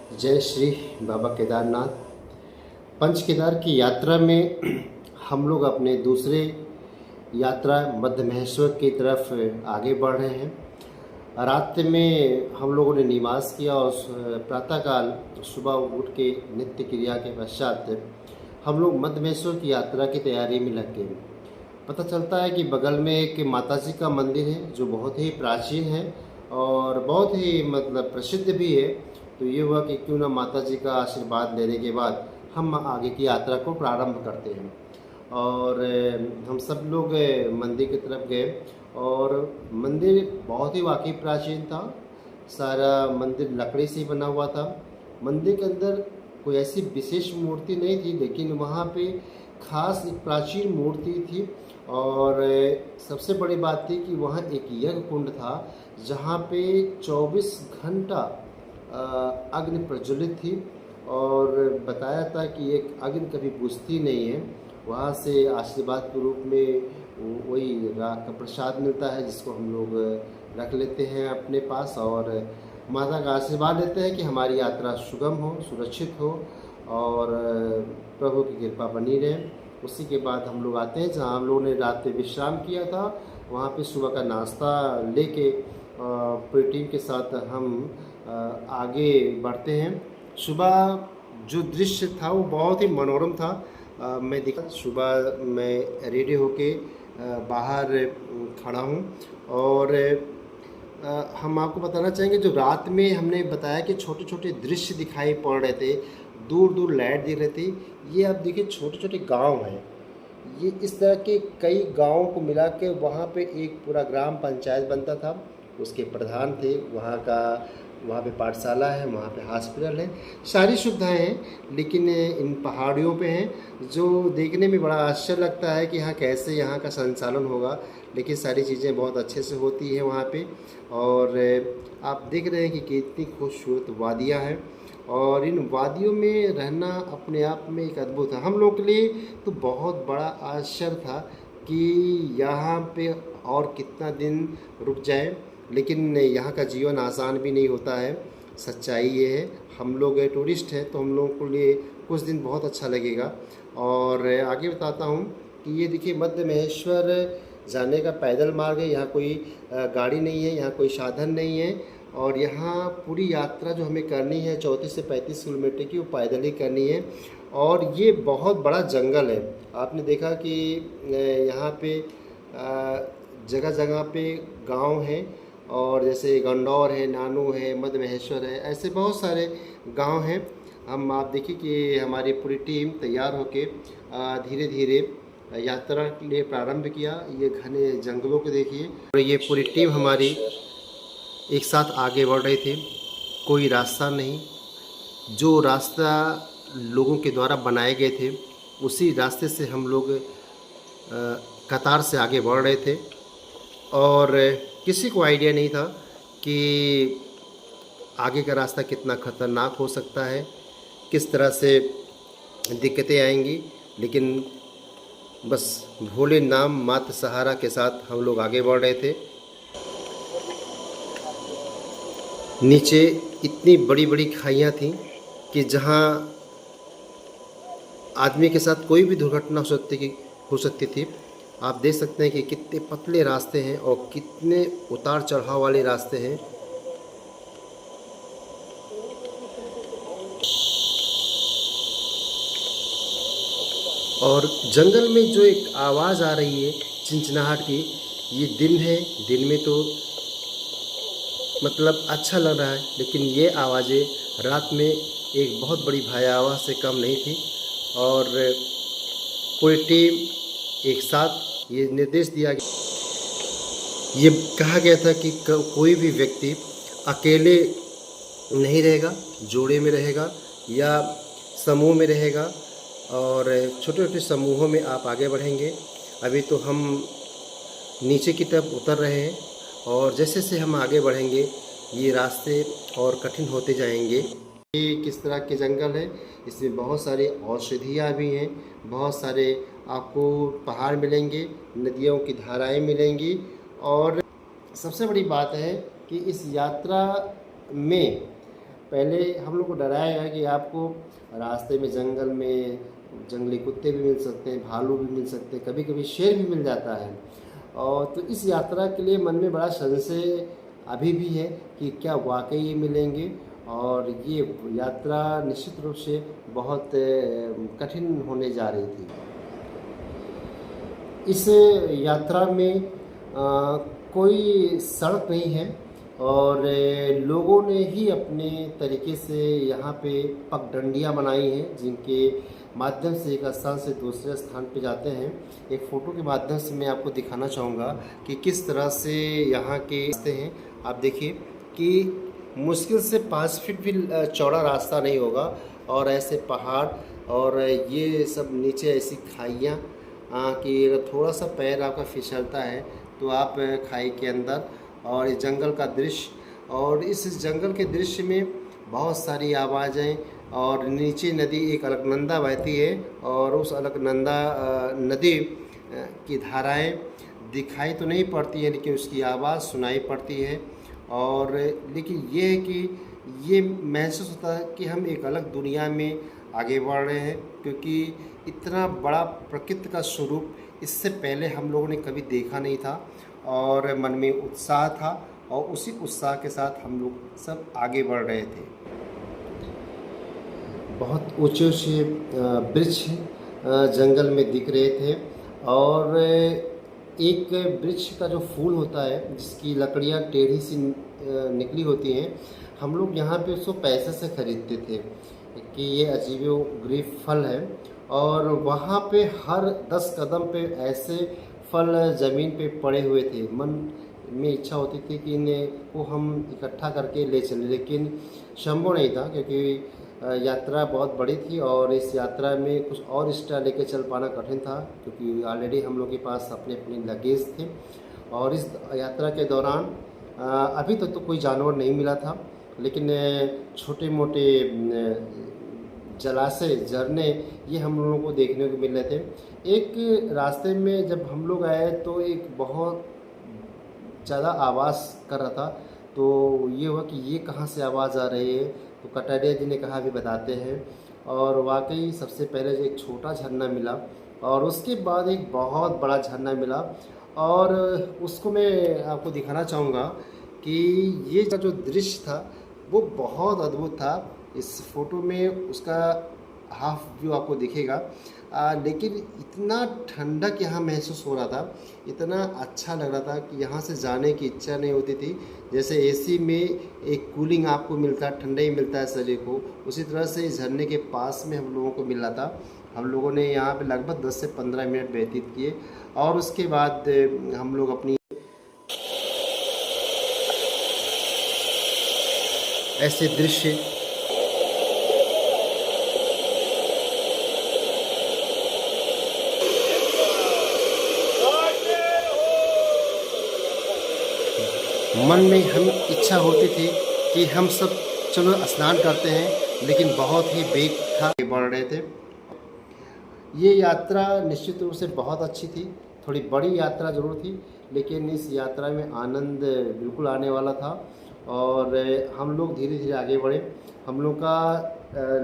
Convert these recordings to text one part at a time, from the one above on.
जय श्री बाबा केदारनाथ। पंच केदार की यात्रा में हम लोग अपने दूसरे यात्रा मध्य महेश्वर की तरफ आगे बढ़ रहे हैं। रात में हम लोगों ने निवास किया और प्रातःकाल सुबह उठ के नित्य क्रिया के पश्चात हम लोग मध्य महेश्वर की यात्रा की तैयारी में लग गए। पता चलता है कि बगल में एक माता जी का मंदिर है जो बहुत ही प्राचीन है और बहुत ही प्रसिद्ध भी है। तो ये हुआ कि क्यों ना माता जी का आशीर्वाद लेने के बाद हम आगे की यात्रा को प्रारंभ करते हैं। और हम सब लोग मंदिर की तरफ गए और मंदिर बहुत ही वाकई प्राचीन था। सारा मंदिर लकड़ी से बना हुआ था। मंदिर के अंदर कोई ऐसी विशेष मूर्ति नहीं थी, लेकिन वहाँ पे खास एक प्राचीन मूर्ति थी। और सबसे बड़ी बात थी कि वहाँ एक यज्ञ कुंड था जहाँ पे 24 घंटा अग्नि प्रज्वलित थी और बताया था कि एक अग्नि कभी बुझती नहीं है। वहाँ से आशीर्वाद के रूप में वही राख का प्रसाद मिलता है जिसको हम लोग रख लेते हैं अपने पास और माता का आशीर्वाद लेते हैं कि हमारी यात्रा सुगम हो, सुरक्षित हो और प्रभु की कृपा बनी रहे। उसी के बाद हम लोग आते हैं जहाँ हम लोगों ने रात में विश्राम किया था। वहाँ पे सुबह का नाश्ता लेके पूरी टीम के साथ हम आगे बढ़ते हैं। सुबह जो दृश्य था वो बहुत ही मनोरम था। मैं देखा सुबह मैं रेडी होके बाहर खड़ा हूँ और हम आपको बताना चाहेंगे जो रात में हमने बताया कि छोटे छोटे दृश्य दिखाई पड़ रहे थे, दूर दूर लाइट दिख रही थी। ये आप देखिए छोटे छोटे गांव हैं। ये इस तरह के कई गांवों को मिला के वहाँ पे एक पूरा ग्राम पंचायत बनता था। उसके प्रधान थे, वहाँ पे पाठशाला है, वहाँ पे हॉस्पिटल है, सारी सुविधाएं हैं। लेकिन इन पहाड़ियों पे हैं जो देखने में बड़ा आश्चर्य लगता है कि हाँ कैसे यहाँ का संचालन होगा, लेकिन सारी चीज़ें बहुत अच्छे से होती हैं वहाँ पे। और आप देख रहे हैं कि कितनी खूबसूरत वादियाँ हैं और इन वादियों में रहना अपने आप में एक अद्भुत है। हम लोग के लिए तो बहुत बड़ा आश्चर्य था कि यहाँ पे और कितना दिन रुक जाए, लेकिन यहाँ का जीवन आसान भी नहीं होता है। सच्चाई ये है, हम लोग टूरिस्ट हैं तो हम लोगों के लिए कुछ दिन बहुत अच्छा लगेगा। और आगे बताता हूँ कि ये देखिए मध्य महेश्वर जाने का पैदल मार्ग है। यहाँ कोई गाड़ी नहीं है, यहाँ कोई साधन नहीं है और यहाँ पूरी यात्रा जो हमें करनी है 34 से 35 किलोमीटर की, वो पैदल ही करनी है। और ये बहुत बड़ा जंगल है। आपने देखा कि यहाँ पे जगह जगह पे गांव हैं और जैसे गंडौर है, नानू है, मध्य महेश्वर है, ऐसे बहुत सारे गांव हैं। आप देखिए कि हमारी पूरी टीम तैयार होके धीरे धीरे यात्रा के लिए प्रारंभ किया। ये घने जंगलों को देखिए और ये पूरी टीम हमारी एक साथ आगे बढ़ रही थी। कोई रास्ता नहीं, जो रास्ता लोगों के द्वारा बनाए गए थे उसी रास्ते से हम लोग कतार से आगे बढ़ रहे थे और किसी को आइडिया नहीं था कि आगे का रास्ता कितना ख़तरनाक हो सकता है, किस तरह से दिक्कतें आएंगी। लेकिन बस भोले नाम मात्र सहारा के साथ हम लोग आगे बढ़ रहे थे। नीचे इतनी बड़ी बड़ी खाइयाँ थीं कि जहाँ आदमी के साथ कोई भी दुर्घटना हो सकती थी। आप देख सकते हैं कि कितने पतले रास्ते हैं और कितने उतार चढ़ाव वाले रास्ते हैं। और जंगल में जो एक आवाज़ आ रही है चिंचिनाहट की, ये दिन है, दिन में तो अच्छा लग रहा है, लेकिन ये आवाज़ें रात में एक बहुत बड़ी भयावह से कम नहीं थी। और पूरी टीम एक साथ ये निर्देश दिया गया, ये कहा गया था कि कोई भी व्यक्ति अकेले नहीं रहेगा, जोड़े में रहेगा या समूह में रहेगा और छोटे छोटे समूहों में आप आगे बढ़ेंगे। अभी तो हम नीचे की तरफ उतर रहे हैं और जैसे जैसे हम आगे बढ़ेंगे ये रास्ते और कठिन होते जाएंगे। ये किस तरह के जंगल है, इसमें बहुत सारी औषधियाँ भी हैं, बहुत सारे आपको पहाड़ मिलेंगे, नदियों की धाराएं मिलेंगी। और सबसे बड़ी बात है कि इस यात्रा में पहले हम लोग को डराया गया कि आपको रास्ते में जंगल में जंगली कुत्ते भी मिल सकते हैं, भालू भी मिल सकते हैं, कभी कभी शेर भी मिल जाता है। और तो इस यात्रा के लिए मन में बड़ा संशय अभी भी है कि क्या वाकई ये मिलेंगे। और ये यात्रा निश्चित रूप से बहुत कठिन होने जा रही थी। इस यात्रा में कोई सड़क नहीं है और लोगों ने ही अपने तरीके से यहाँ पे पगडंडियाँ बनाई हैं, जिनके माध्यम से एक स्थान से दूसरे स्थान पे जाते हैं। एक फ़ोटो के माध्यम से मैं आपको दिखाना चाहूँगा कि किस तरह से यहाँ के रास्ते हैं। आप देखिए कि मुश्किल से 5 फीट भी चौड़ा रास्ता नहीं होगा और ऐसे पहाड़ और ये सब नीचे ऐसी खाइयाँ कि अगर थोड़ा सा पैर आपका फिसलता है तो आप खाई के अंदर। और इस जंगल का दृश्य, और इस जंगल के दृश्य में बहुत सारी आवाज़ें, और नीचे नदी एक अलकनंदा बहती है और उस अलकनंदा नदी की धाराएं दिखाई तो नहीं पड़ती है लेकिन उसकी आवाज़ सुनाई पड़ती है। और लेकिन ये है कि ये महसूस होता है कि हम एक अलग दुनिया में आगे बढ़ रहे हैं, क्योंकि इतना बड़ा प्रकृति का स्वरूप इससे पहले हम लोगों ने कभी देखा नहीं था और मन में उत्साह था और उसी उत्साह के साथ हम लोग सब आगे बढ़ रहे थे। बहुत ऊंचे ऊंचे वृक्ष जंगल में दिख रहे थे और एक वृक्ष का जो फूल होता है जिसकी लकड़ियाँ टेढ़ी सी निकली होती हैं, हम लोग यहाँ पे उसको पैसे से ख़रीदते थे कि ये अजीबोगरीब फल है। और वहाँ पे हर 10 कदम पे ऐसे फल ज़मीन पे पड़े हुए थे। मन में इच्छा होती थी कि इन्हें को हम इकट्ठा करके ले चलें, लेकिन संभव नहीं था क्योंकि यात्रा बहुत बड़ी थी और इस यात्रा में कुछ और एक्स्ट्रा लेके चल पाना कठिन था, क्योंकि ऑलरेडी हम लोग के पास अपने अपने लगेज थे। और इस यात्रा के दौरान अभी तक तो कोई जानवर नहीं मिला था, लेकिन छोटे मोटे जलाशय, झरने ये हम लोगों को देखने को मिल रहे थे। एक रास्ते में जब हम लोग आए तो एक बहुत ज़्यादा आवाज़ कर रहा था, तो ये हुआ कि ये कहाँ से आवाज़ आ रही है। तो कटारिया जी ने कहा अभी बताते हैं। और वाकई सबसे पहले जो एक छोटा झरना मिला और उसके बाद एक बहुत बड़ा झरना मिला, और उसको मैं आपको दिखाना चाहूँगा कि ये जो दृश्य था वो बहुत अद्भुत था। इस फ़ोटो में उसका हाफ व्यू आपको दिखेगा, लेकिन इतना ठंडक यहाँ महसूस हो रहा था, इतना अच्छा लग रहा था कि यहाँ से जाने की इच्छा नहीं होती थी। जैसे एसी में एक कूलिंग आपको मिलता है, ठंडा ही मिलता है शरीर को, उसी तरह से इस झरने के पास में हम लोगों को मिल रहा था। हम लोगों ने यहाँ पे लगभग 10 से 15 मिनट व्यतीत किए और उसके बाद हम लोग अपनी ऐसे दृश्य मन में हम इच्छा होती थी कि हम सब चलो स्नान करते हैं, लेकिन बहुत ही बेग था, बढ़ रहे थे। ये यात्रा निश्चित रूप से बहुत अच्छी थी, थोड़ी बड़ी यात्रा ज़रूर थी, लेकिन इस यात्रा में आनंद बिल्कुल आने वाला था। और हम लोग धीरे धीरे आगे बढ़े। हम लोग का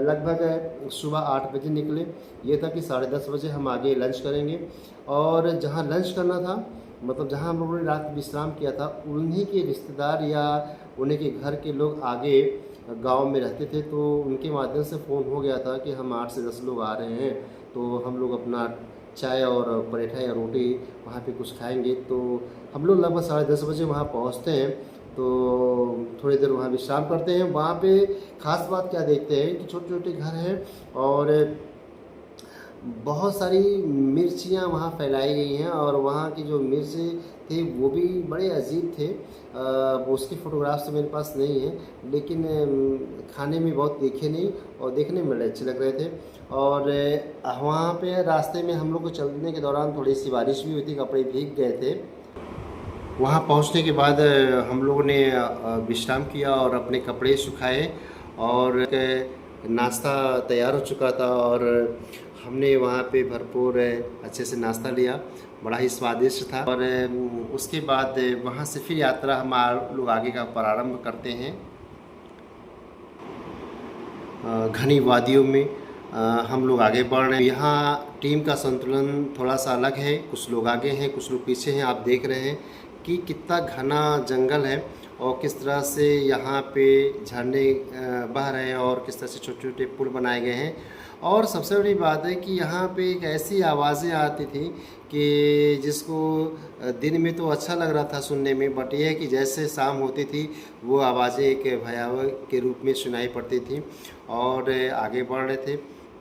लगभग सुबह 8 बजे निकले, ये था कि 10:30 बजे हम आगे लंच करेंगे। और जहाँ लंच करना था, मतलब जहाँ हम लोगों ने रात विश्राम किया था, उन्हीं के रिश्तेदार या उन्हीं के घर के लोग आगे गांव में रहते थे, तो उनके माध्यम से फ़ोन हो गया था कि हम 8 से 10 लोग आ रहे हैं, तो हम लोग अपना चाय और पराठा या रोटी वहाँ पे कुछ खाएंगे। तो हम लोग लगभग 10:30 बजे वहाँ पहुँचते हैं, तो थोड़ी देर वहाँ विश्राम करते हैं। वहाँ पे ख़ास बात क्या देखते हैं कि छोटे छोटे घर हैं और बहुत सारी मिर्चियाँ वहाँ फैलाई गई हैं, और वहाँ की जो मिर्च थे वो भी बड़े अजीब थे। उसकी फ़ोटोग्राफ्स तो मेरे पास नहीं है, लेकिन खाने में बहुत देखे नहीं और देखने में बड़े अच्छे लग रहे थे। और वहाँ पे रास्ते में हम लोग को चलने के दौरान थोड़ी सी बारिश भी हुई थी, कपड़े भीग गए थे। वहाँ पहुँचने के बाद हम लोगों ने विश्राम किया और अपने कपड़े सुखाए, और नाश्ता तैयार हो चुका था और हमने वहाँ पे भरपूर अच्छे से नाश्ता लिया, बड़ा ही स्वादिष्ट था। और उसके बाद वहाँ से फिर यात्रा हम लोग आगे का प्रारंभ करते हैं। घनी वादियों में हम लोग आगे बढ़ रहे हैं। यहाँ टीम का संतुलन थोड़ा सा अलग है, कुछ लोग आगे हैं, कुछ लोग पीछे हैं। आप देख रहे हैं कि कितना घना जंगल है और किस तरह से यहाँ पे झरने बह रहे हैं और किस तरह से छोटे छोटे पुल बनाए गए हैं। और सबसे बड़ी बात है कि यहाँ पे एक ऐसी आवाज़ें आती थी कि जिसको दिन में तो अच्छा लग रहा था सुनने में, बट ये है कि जैसे शाम होती थी वो आवाज़ें एक भयावह के रूप में सुनाई पड़ती थी। और आगे बढ़ रहे थे,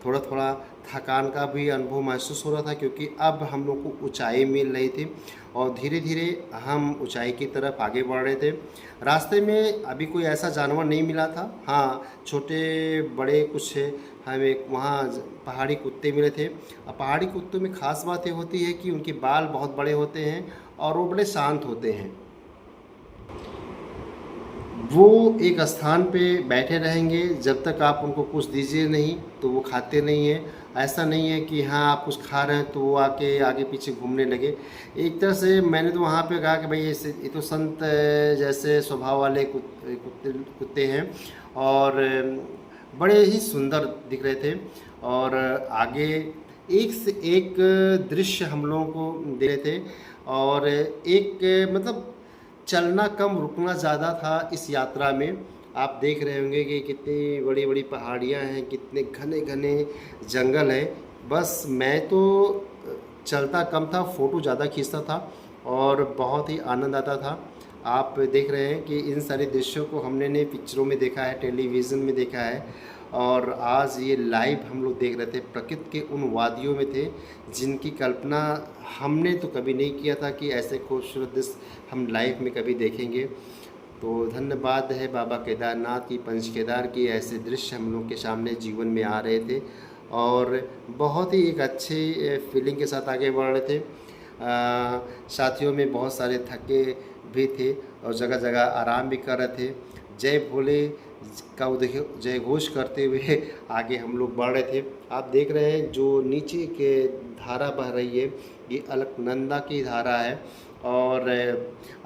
थोड़ा थोड़ा थकान का भी अनुभव महसूस हो रहा था क्योंकि अब हम लोग को ऊंचाई मिल रही थी और धीरे धीरे हम ऊंचाई की तरफ आगे बढ़ रहे थे। रास्ते में अभी कोई ऐसा जानवर नहीं मिला था। हाँ, छोटे बड़े कुछ हमें वहाँ पहाड़ी कुत्ते मिले थे। अब पहाड़ी कुत्तों में ख़ास बात ये होती है कि उनके बाल बहुत बड़े होते हैं और वो बड़े शांत होते हैं। वो एक स्थान पे बैठे रहेंगे जब तक आप उनको कुछ दीजिए नहीं तो वो खाते नहीं हैं। ऐसा नहीं है कि हाँ आप कुछ खा रहे हैं तो वो आके आगे पीछे घूमने लगे। एक तरह से मैंने तो वहाँ पे कहा कि भाई ये तो संत जैसे स्वभाव वाले कुत्ते हैं और बड़े ही सुंदर दिख रहे थे। और आगे एक से एक दृश्य हम लोगों को दे रहे थे और एक मतलब चलना कम रुकना ज़्यादा था इस यात्रा में। आप देख रहे होंगे कि कितनी बड़ी बड़ी पहाड़ियाँ हैं, कितने घने घने जंगल हैं। बस मैं तो चलता कम था, फ़ोटो ज़्यादा खींचता था और बहुत ही आनंद आता था। आप देख रहे हैं कि इन सारे दृश्यों को हमने ने पिक्चरों में देखा है, टेलीविज़न में देखा है और आज ये लाइव हम लोग देख रहे थे। प्रकृति के उन वादियों में थे जिनकी कल्पना हमने तो कभी नहीं किया था कि ऐसे खूबसूरत दृश्य हम लाइव में कभी देखेंगे। तो धन्यवाद है बाबा केदारनाथ की, पंच केदार की, ऐसे दृश्य हम लोग के सामने जीवन में आ रहे थे और बहुत ही एक अच्छी फीलिंग के साथ आगे बढ़ रहे थे। साथियों में बहुत सारे थके भी थे और जगह जगह आराम भी कर रहे थे। जय भोले का जय घोष करते हुए आगे हम लोग बढ़ रहे थे। आप देख रहे हैं जो नीचे के धारा बह रही है ये अलकनंदा की धारा है और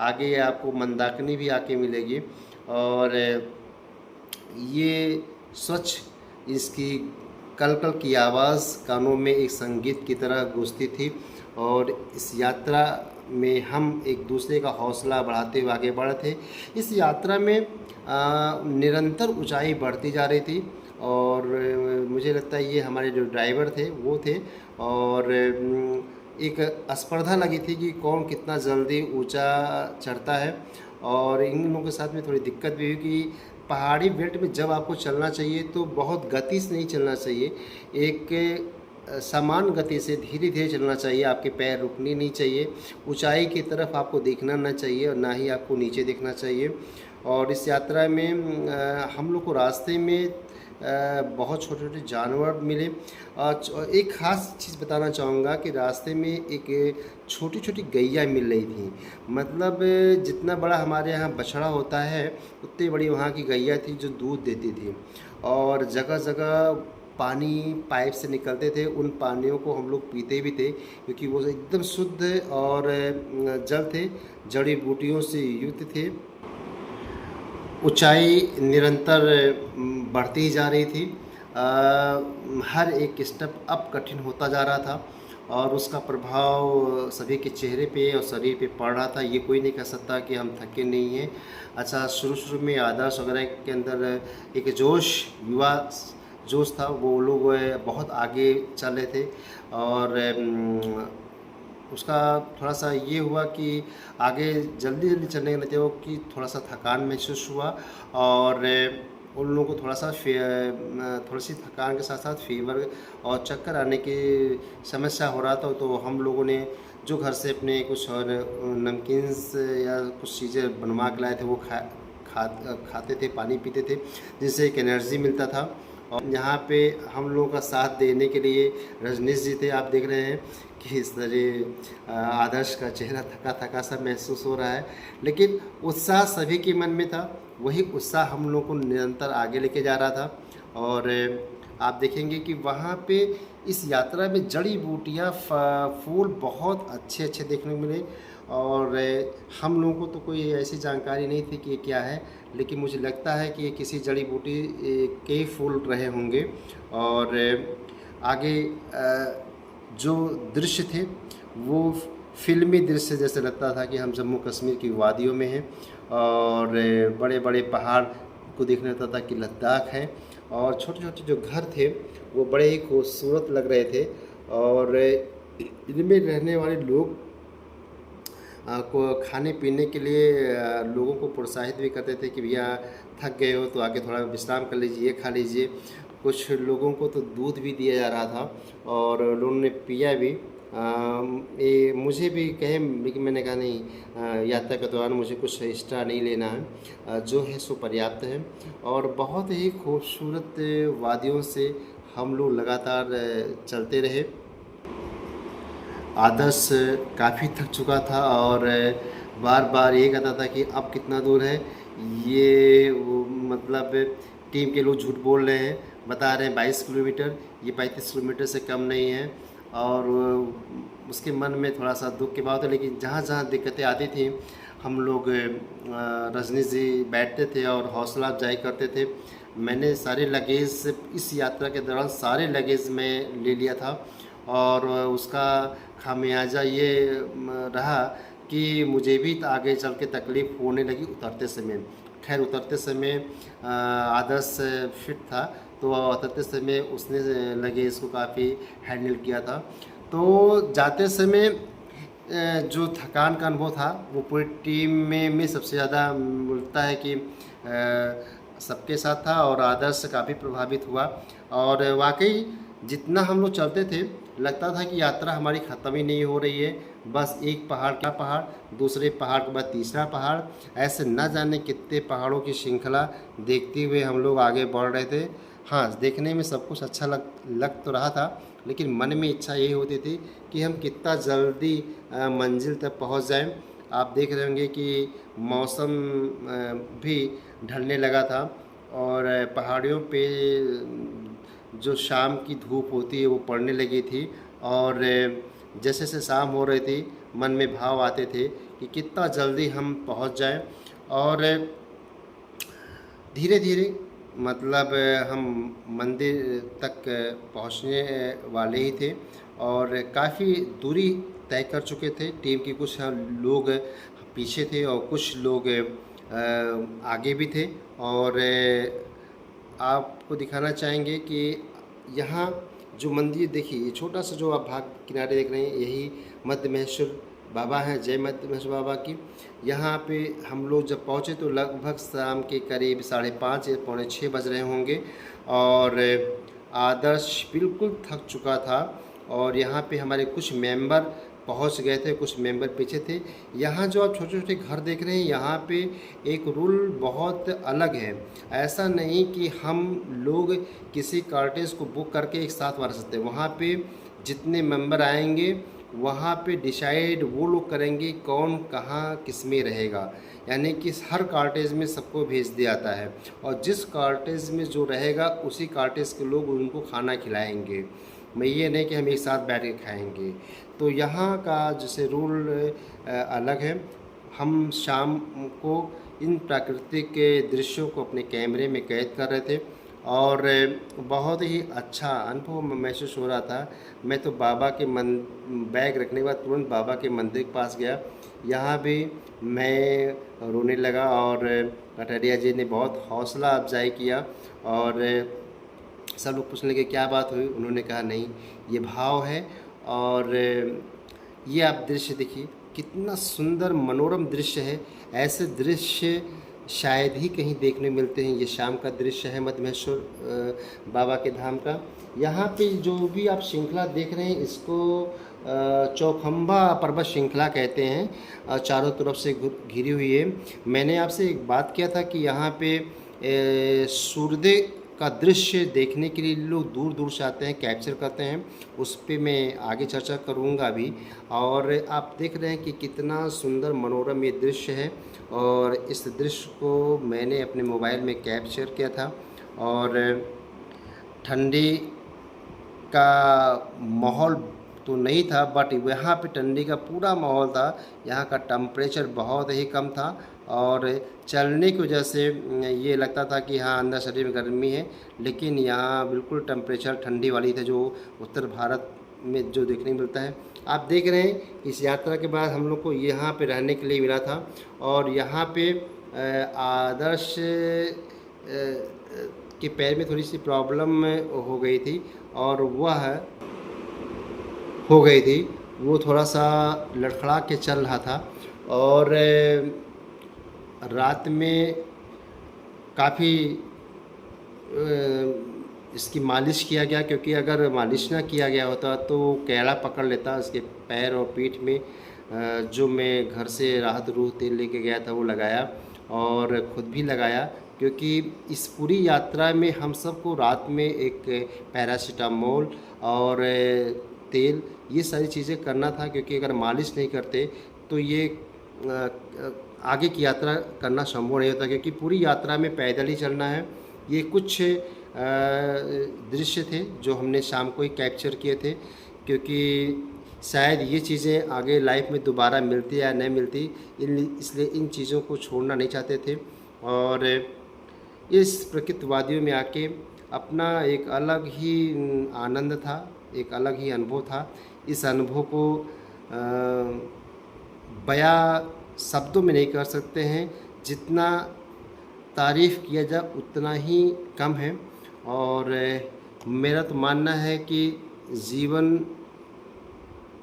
आगे आपको मंदाकिनी भी आके मिलेगी और ये स्वच्छ इसकी कल कल की आवाज़ कानों में एक संगीत की तरह गूंजती थी। और इस यात्रा में हम एक दूसरे का हौसला बढ़ाते हुए आगे बढ़े थे। इस यात्रा में निरंतर ऊंचाई बढ़ती जा रही थी और मुझे लगता है ये हमारे जो ड्राइवर थे वो थे और एक स्पर्धा लगी थी कि कौन कितना जल्दी ऊंचा चढ़ता है। और इन लोगों के साथ में थोड़ी दिक्कत भी हुई कि पहाड़ी बेल्ट में जब आपको चलना चाहिए तो बहुत गति से नहीं चलना चाहिए, एक समान गति से धीरे धीरे चलना चाहिए। आपके पैर रुकने नहीं चाहिए, ऊंचाई की तरफ आपको देखना ना चाहिए और ना ही आपको नीचे देखना चाहिए। और इस यात्रा में हम लोग को रास्ते में बहुत छोटे छोटे जानवर मिले। एक ख़ास चीज़ बताना चाहूँगा कि रास्ते में एक छोटी छोटी गैया मिल रही थी। मतलब जितना बड़ा हमारे यहाँ बछड़ा होता है उतनी बड़ी वहाँ की गैया थी जो दूध देती थी। और जगह जगह पानी पाइप से निकलते थे, उन पानियों को हम लोग पीते भी थे क्योंकि वो एकदम शुद्ध और जल थे, जड़ी बूटियों से युक्त थे। ऊंचाई निरंतर बढ़ती ही जा रही थी। हर एक स्टेप अब कठिन होता जा रहा था और उसका प्रभाव सभी के चेहरे पे और शरीर पे पड़ रहा था। ये कोई नहीं कह सकता कि हम थके नहीं हैं। अच्छा, शुरू में आदर्श वगैरह के अंदर एक युवा जोश था, वो लोग बहुत आगे चल रहे थे और उसका थोड़ा सा ये हुआ कि आगे जल्दी जल्दी चलने लगे हो कि थोड़ा सा थकान महसूस हुआ और उन लोगों को थोड़ी सी थकान के साथ साथ फीवर और चक्कर आने की समस्या हो रहा था। तो हम लोगों ने जो घर से अपने कुछ और नमकीन्स या कुछ चीज़ें बनवा के लाए थे वो खाते थे, पानी पीते थे, जिससे एक एनर्जी मिलता था। और यहाँ पे हम लोगों का साथ देने के लिए रजनीश जी थे। आप देख रहे हैं कि इस तरह आदर्श का चेहरा थका थका सा महसूस हो रहा है, लेकिन उत्साह सभी के मन में था। वही उत्साह हम लोग को निरंतर आगे लेके जा रहा था। और आप देखेंगे कि वहाँ पे इस यात्रा में जड़ी बूटियाँ फूल बहुत अच्छे अच्छे देखने को मिले और हम लोगों को तो कोई ऐसी जानकारी नहीं थी कि ये क्या है, लेकिन मुझे लगता है कि ये किसी जड़ी बूटी के ही फूल रहे होंगे। और आगे जो दृश्य थे वो फिल्मी दृश्य जैसे लगता था कि हम जम्मू कश्मीर की वादियों में हैं, और बड़े बड़े पहाड़ को देखने लगता था कि लद्दाख है, और छोटे छोटे जो घर थे वो बड़े ही खूबसूरत लग रहे थे। और इनमें रहने वाले लोग को खाने पीने के लिए लोगों को प्रोत्साहित भी करते थे कि भैया थक गए हो तो आके थोड़ा विश्राम कर लीजिए, खा लीजिए। कुछ लोगों को तो दूध भी दिया जा रहा था और लोगों ने पिया भी। ये मुझे भी कहे, लेकिन मैंने कहा नहीं, यात्रा के दौरान मुझे कुछ एक्स्ट्रा नहीं लेना है, जो है सो पर्याप्त है। और बहुत ही खूबसूरत वादियों से हम लोग लगातार चलते रहे। आदर्श काफ़ी थक चुका था और बार बार ये कहता था कि अब कितना दूर है, ये मतलब टीम के लोग झूठ बोल रहे हैं, बता रहे हैं 22 किलोमीटर, ये 35 किलोमीटर से कम नहीं है। और उसके मन में थोड़ा सा दुख की बात है, लेकिन जहाँ जहाँ दिक्कतें आती थी हम लोग रजनी जी बैठते थे और हौसला अफजाई करते थे। मैंने सारे लगेज इस यात्रा के दौरान सारे लगेज में ले लिया था, और उसका खामियाजा ये रहा कि मुझे भी आगे चल के तकलीफ़ होने लगी उतरते समय। खैर उतरते समय आदर्श फिट था, तो उतरते समय उसने लगेज को काफ़ी हैंडल किया था। तो जाते समय जो थकान का अनुभव था वो पूरी टीम में सबसे ज़्यादा मिलता है कि सबके साथ था, और आदर्श काफ़ी प्रभावित हुआ। और वाकई जितना हम लोग चलते थे लगता था कि यात्रा हमारी ख़त्म ही नहीं हो रही है, बस एक पहाड़ का पहाड़, दूसरे पहाड़ के बाद तीसरा पहाड़, ऐसे न जाने कितने पहाड़ों की श्रृंखला देखते हुए हम लोग आगे बढ़ रहे थे। हाँ, देखने में सब कुछ अच्छा लग तो रहा था, लेकिन मन में इच्छा यही होती थी कि हम कितना जल्दी मंजिल तक पहुंच जाएं। आप देख रहे होंगे कि मौसम भी ढलने लगा था, और पहाड़ियों पे जो शाम की धूप होती है वो पड़ने लगी थी। और जैसे जैसे शाम हो रही थी मन में भाव आते थे कि कितना जल्दी हम पहुंच जाएं। और धीरे धीरे मतलब हम मंदिर तक पहुंचने वाले ही थे, और काफ़ी दूरी तय कर चुके थे। टीम के कुछ लोग पीछे थे और कुछ लोग आगे भी थे। और आपको दिखाना चाहेंगे कि यहाँ जो मंदिर देखिए, ये छोटा सा जो आप भाग किनारे देख रहे हैं, यही मध्य महेश्वर बाबा हैं, जय मध्य महेश्वर बाबा की। यहाँ पे हम लोग जब पहुँचे तो लगभग शाम के करीब 5:30 या 5:45 बज रहे होंगे, और आदर्श बिल्कुल थक चुका था। और यहाँ पे हमारे कुछ मेंबर पहुँच गए थे, कुछ मेंबर पीछे थे। यहाँ जो आप छोटे छोटे घर देख रहे हैं, यहाँ पे एक रूल बहुत अलग है। ऐसा नहीं कि हम लोग किसी कॉटेज को बुक करके एक साथ रह सकते हैं। वहाँ पे जितने मेंबर आएंगे वहाँ पे डिसाइड वो लोग करेंगे कौन कहाँ किस में रहेगा, यानी कि हर कॉटेज में सबको भेज दिया जाता है, और जिस कॉटेज में जो रहेगा उसी कॉटेज के लोग उनको खाना खिलाएंगे। मैं ये नहीं कि हम एक साथ बैठ के खाएंगे। तो यहाँ का जैसे रूल अलग है। हम शाम को इन प्राकृतिक दृश्यों को अपने कैमरे में कैद कर रहे थे, और बहुत ही अच्छा अनुभव महसूस हो रहा था। मैं तो बाबा के बैग रखने के बाद तुरंत बाबा के मंदिर के पास गया। यहाँ भी मैं रोने लगा, और कटरिया जी ने बहुत हौसला अफजाई किया। और सब लोग पूछने लगे क्या बात हुई, उन्होंने कहा नहीं, ये भाव है। और ये आप दृश्य देखिए, कितना सुंदर मनोरम दृश्य है। ऐसे दृश्य शायद ही कहीं देखने मिलते हैं। ये शाम का दृश्य है मध्य महेश्वर बाबा के धाम का। यहाँ पे जो भी आप श्रृंखला देख रहे हैं, इसको चौखंबा पर्वत श्रृंखला कहते हैं। चारों तरफ से घिरी हुई है। मैंने आपसे एक बात किया था कि यहाँ पे सूर्योदय का दृश्य देखने के लिए लोग दूर दूर से आते हैं, कैप्चर करते हैं। उस पर मैं आगे चर्चा करूँगा अभी। और आप देख रहे हैं कि कितना सुंदर मनोरम ये दृश्य है, और इस दृश्य को मैंने अपने मोबाइल में कैप्चर किया था। और ठंडी का माहौल तो नहीं था, बट यहाँ पे ठंडी का पूरा माहौल था। यहाँ का टेम्परेचर बहुत ही कम था और चलने की वजह से ये लगता था कि हाँ अंदर शरीर में गर्मी है, लेकिन यहाँ बिल्कुल टेम्परेचर ठंडी वाली थी, जो उत्तर भारत में जो देखने को मिलता है। आप देख रहे हैं इस यात्रा के बाद हम लोग को यहाँ पे रहने के लिए मिला था और यहाँ पे आदर्श के पैर में थोड़ी सी प्रॉब्लम हो गई थी और वह हो गई थी, वो थोड़ा सा लड़खड़ा के चल रहा था और रात में काफ़ी इसकी मालिश किया गया, क्योंकि अगर मालिश ना किया गया होता तो कैड़ा पकड़ लेता इसके पैर और पीठ में। जो मैं घर से राहत रूह तेल लेके गया था वो लगाया और ख़ुद भी लगाया, क्योंकि इस पूरी यात्रा में हम सबको रात में एक पैरासीटामोल और तेल ये सारी चीज़ें करना था, क्योंकि अगर मालिश नहीं करते तो ये आगे की यात्रा करना संभव नहीं होता, क्योंकि पूरी यात्रा में पैदल ही चलना है। ये कुछ दृश्य थे जो हमने शाम को ही कैप्चर किए थे, क्योंकि शायद ये चीज़ें आगे लाइफ में दोबारा मिलती या नहीं मिलती, इसलिए इन चीज़ों को छोड़ना नहीं चाहते थे। और इस प्रकृति वादियों में आके अपना एक अलग ही आनंद था, एक अलग ही अनुभव था। इस अनुभव को बयां शब्दों में नहीं कर सकते हैं, जितना तारीफ़ किया जाए उतना ही कम है। और मेरा तो मानना है कि जीवन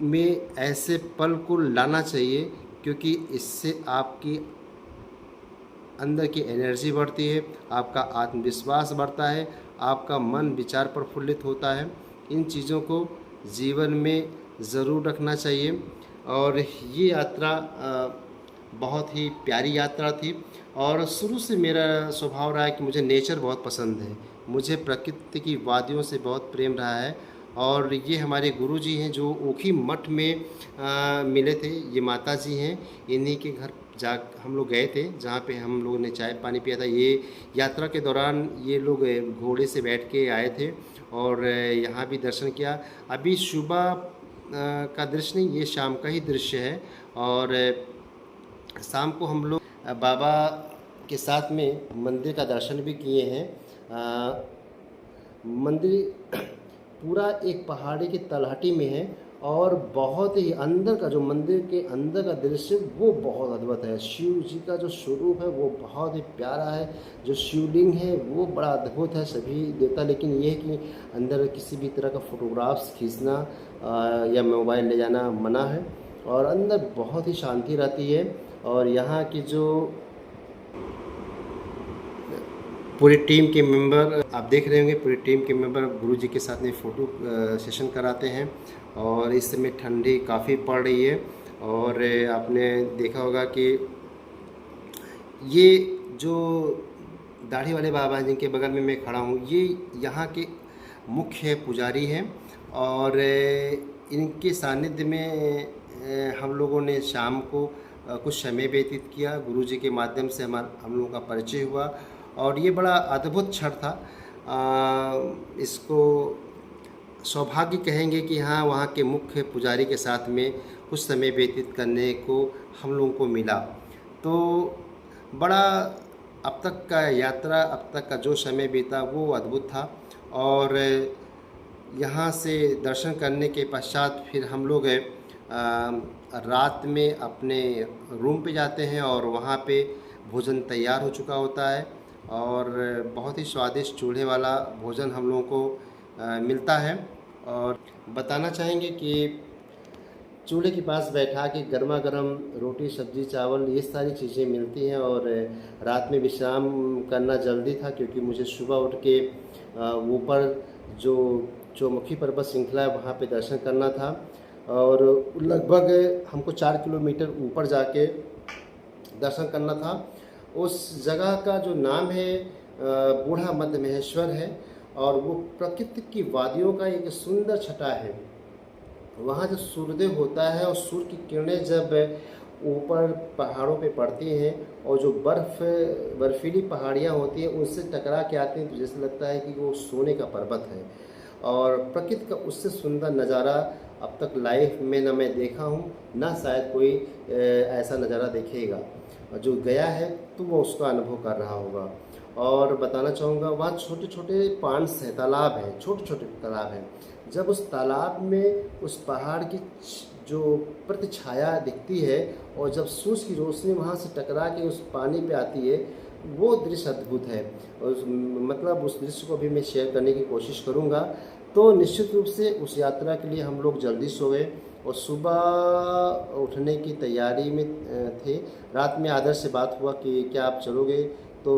में ऐसे पल को लाना चाहिए, क्योंकि इससे आपकी अंदर की एनर्जी बढ़ती है, आपका आत्मविश्वास बढ़ता है, आपका मन विचार प्रफुल्लित होता है। इन चीज़ों को जीवन में ज़रूर रखना चाहिए। और ये यात्रा बहुत ही प्यारी यात्रा थी और शुरू से मेरा स्वभाव रहा है कि मुझे नेचर बहुत पसंद है, मुझे प्रकृति की वादियों से बहुत प्रेम रहा है। और ये हमारे गुरुजी हैं जो ओखी मठ में मिले थे, ये माता जी हैं, इन्हीं के घर जा हम लोग गए थे, जहाँ पे हम लोगों ने चाय पानी पिया था। ये यात्रा के दौरान ये लोग घोड़े से बैठ के आए थे और यहाँ भी दर्शन किया। अभी सुबह का दृश्य नहीं, ये शाम का ही दृश्य है। और शाम को हम लोग बाबा के साथ में मंदिर का दर्शन भी किए हैं। मंदिर पूरा एक पहाड़ी की तलहटी में है और बहुत ही अंदर का जो मंदिर के अंदर का दृश्य वो बहुत अद्भुत है। शिव जी का जो स्वरूप है वो बहुत ही प्यारा है, जो शिवलिंग है वो बड़ा अद्भुत है, सभी देवता। लेकिन ये है कि अंदर किसी भी तरह का फ़ोटोग्राफ्स खींचना या मोबाइल ले जाना मना है और अंदर बहुत ही शांति रहती है। और यहाँ की जो पूरी टीम के मेंबर आप देख रहे होंगे, पूरी टीम के मेंबर गुरुजी के साथ में फ़ोटो सेशन कराते हैं। और इस समय ठंडी काफ़ी पड़ रही है और आपने देखा होगा कि ये जो दाढ़ी वाले बाबा जिनके बगल में मैं खड़ा हूँ, ये यहाँ के मुख्य पुजारी हैं और इनके सानिध्य में हम लोगों ने शाम को कुछ समय व्यतीत किया। गुरुजी के माध्यम से हम लोगों का परिचय हुआ और ये बड़ा अद्भुत क्षण था। इसको सौभाग्य कहेंगे कि हाँ, वहाँ के मुख्य पुजारी के साथ में कुछ समय व्यतीत करने को हम लोगों को मिला। तो बड़ा अब तक का यात्रा, अब तक का जो समय बीता वो अद्भुत था। और यहाँ से दर्शन करने के पश्चात फिर हम लोग रात में अपने रूम पे जाते हैं और वहाँ पे भोजन तैयार हो चुका होता है और बहुत ही स्वादिष्ट चूल्हे वाला भोजन हम लोगों को मिलता है। और बताना चाहेंगे कि चूल्हे के पास बैठा के गर्मा गर्म रोटी सब्जी चावल ये सारी चीज़ें मिलती हैं। और रात में विश्राम करना जल्दी था, क्योंकि मुझे सुबह उठ के ऊपर जो चौमुखी पर्वत श्रृंखला है वहाँ पे दर्शन करना था और लगभग हमको 4 किलोमीटर ऊपर जाके दर्शन करना था। उस जगह का जो नाम है बूढ़ा मध्य महेश्वर है और वो प्रकृति की वादियों का एक सुंदर छटा है। वहाँ जो सूर्योदय होता है और सूर्य की किरणें जब ऊपर पहाड़ों पे पड़ती हैं और जो बर्फीली पहाड़ियाँ होती हैं उनसे टकरा के आती हैं, तो जैसे लगता है कि वो सोने का पर्वत है। और प्रकृति का उससे सुंदर नज़ारा अब तक लाइफ में ना मैं देखा हूँ, ना शायद कोई ऐसा नज़ारा देखेगा। जो गया है तो वो उसका अनुभव कर रहा होगा। और बताना चाहूँगा, वहाँ छोटे छोटे पांड्स हैं, तालाब हैं, छोटे छोटे तालाब हैं। जब उस तालाब में उस पहाड़ की जो प्रतिछाया दिखती है और जब सूरज की रोशनी वहाँ से टकरा के उस पानी पे आती है, वो दृश्य अद्भुत है। मतलब उस दृश्य को भी मैं शेयर करने की कोशिश करूँगा। तो निश्चित रूप से उस यात्रा के लिए हम लोग जल्दी सो गए और सुबह उठने की तैयारी में थे। रात में आदर्श से बात हुआ कि क्या आप चलोगे, तो